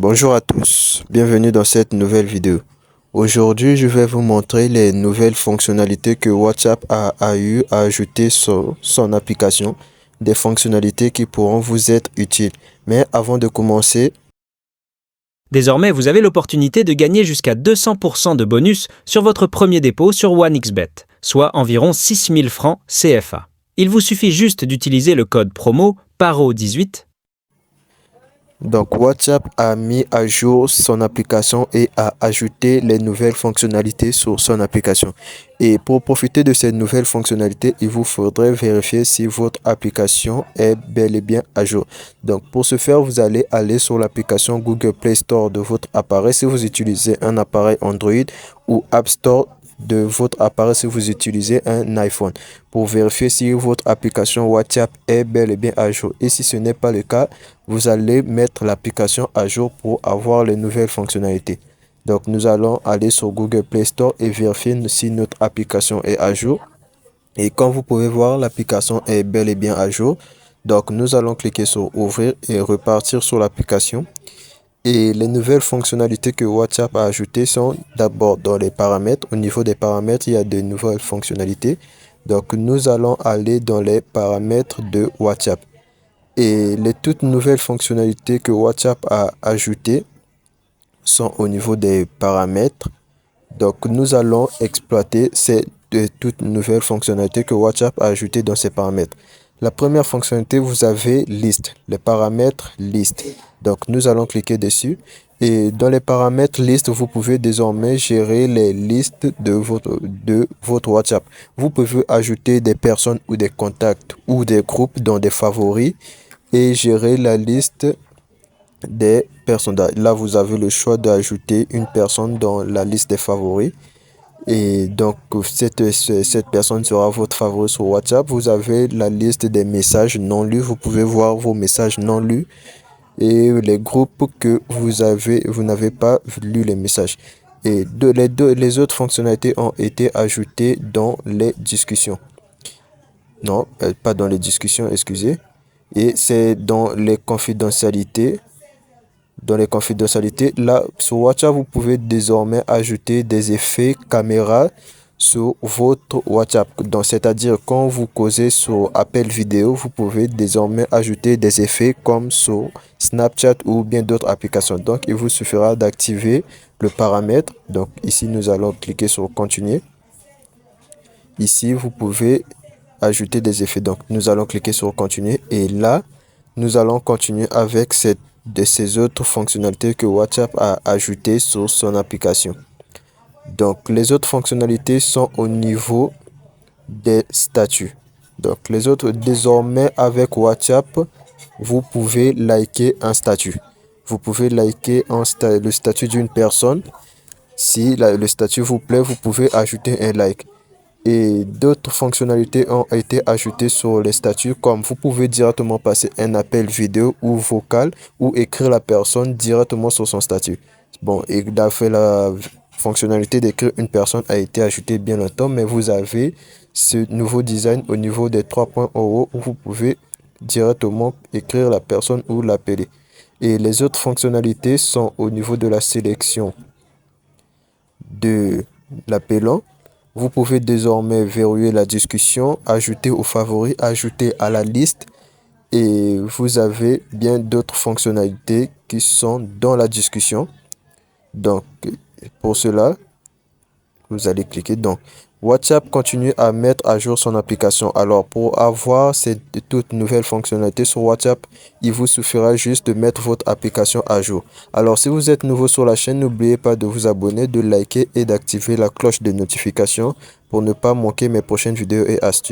Bonjour à tous, bienvenue dans cette nouvelle vidéo. Aujourd'hui, je vais vous montrer les nouvelles fonctionnalités que WhatsApp a eu à ajouter sur son application, des fonctionnalités qui pourront vous être utiles. Mais avant de commencer, Désormais, vous avez l'opportunité de gagner jusqu'à 200% de bonus sur votre premier dépôt sur OneXBet, soit environ 6 000 francs CFA. Il vous suffit juste d'utiliser le code promo PARO18. donc WhatsApp a mis à jour son application et a ajouté les nouvelles fonctionnalités sur son application. Et pour profiter de ces nouvelles fonctionnalités, il vous faudrait vérifier si votre application est bel et bien à jour. Donc pour ce faire, vous allez aller sur l'application Google Play Store de votre appareil si vous utilisez un appareil Android ou App Store de votre appareil si vous utilisez un iPhone pour vérifier si votre application WhatsApp est bel et bien à jour. Et si ce n'est pas le cas, vous allez mettre l'application à jour pour avoir les nouvelles fonctionnalités. Donc nous allons aller sur Google Play Store et vérifier si notre application est à jour. Et comme vous pouvez voir, l'application est bel et bien à jour. Donc nous allons cliquer sur ouvrir et repartir sur l'application. Et les nouvelles fonctionnalités que WhatsApp a ajoutées sont d'abord dans les paramètres. Au niveau des paramètres, il y a de nouvelles fonctionnalités. Donc nous allons aller dans les paramètres de WhatsApp. Et les toutes nouvelles fonctionnalités que WhatsApp a ajoutées sont au niveau des paramètres. Donc nous allons exploiter ces toutes nouvelles fonctionnalités que WhatsApp a ajoutées dans ces paramètres. La première fonctionnalité, vous avez liste, les paramètres liste. Donc nous allons cliquer dessus et dans les paramètres liste, vous pouvez désormais gérer les listes de votre WhatsApp. Vous pouvez ajouter des personnes ou des contacts ou des groupes dans des favoris et gérer la liste des personnes. Là, vous avez le choix d'ajouter une personne dans la liste des favoris. Et donc, cette personne sera votre favori sur WhatsApp. Vous avez la liste des messages non lus. Vous pouvez voir vos messages non lus et les groupes que vous n'avez pas lu les messages. Et les autres fonctionnalités ont été ajoutées dans les discussions. Non, pas dans les discussions, excusez. Et c'est dans les confidentialités. Dans les confidentialités, là, sur WhatsApp, vous pouvez désormais ajouter des effets caméra sur votre WhatsApp. Donc, c'est-à-dire quand vous causez sur appel vidéo, vous pouvez désormais ajouter des effets comme sur Snapchat ou bien d'autres applications. Donc, il vous suffira d'activer le paramètre. Donc, ici, nous allons cliquer sur continuer. Ici, vous pouvez ajouter des effets. Donc, nous allons cliquer sur continuer et là, nous allons continuer avec ces autres fonctionnalités que WhatsApp a ajoutées sur son application. Donc, les autres fonctionnalités sont au niveau des statuts. Donc, les autres, désormais, avec WhatsApp, vous pouvez liker un statut. Vous pouvez liker le statut d'une personne. Si le statut vous plaît, vous pouvez ajouter un like. Et d'autres fonctionnalités ont été ajoutées sur les statuts comme vous pouvez directement passer un appel vidéo ou vocal ou écrire la personne directement sur son statut. Bon, et la fonctionnalité d'écrire une personne a été ajoutée bien longtemps, mais vous avez ce nouveau design au niveau des 3 points en haut où vous pouvez directement écrire la personne ou l'appeler. Et les autres fonctionnalités sont au niveau de la sélection de l'appelant. Vous pouvez désormais verrouiller la discussion, ajouter aux favoris, ajouter à la liste et vous avez bien d'autres fonctionnalités qui sont dans la discussion. Donc, pour cela, vous allez cliquer. Donc, WhatsApp continue à mettre à jour son application. Alors, pour avoir ces toutes nouvelles fonctionnalités sur WhatsApp, il vous suffira juste de mettre votre application à jour. Alors, si vous êtes nouveau sur la chaîne, n'oubliez pas de vous abonner, de liker et d'activer la cloche de notification pour ne pas manquer mes prochaines vidéos et astuces.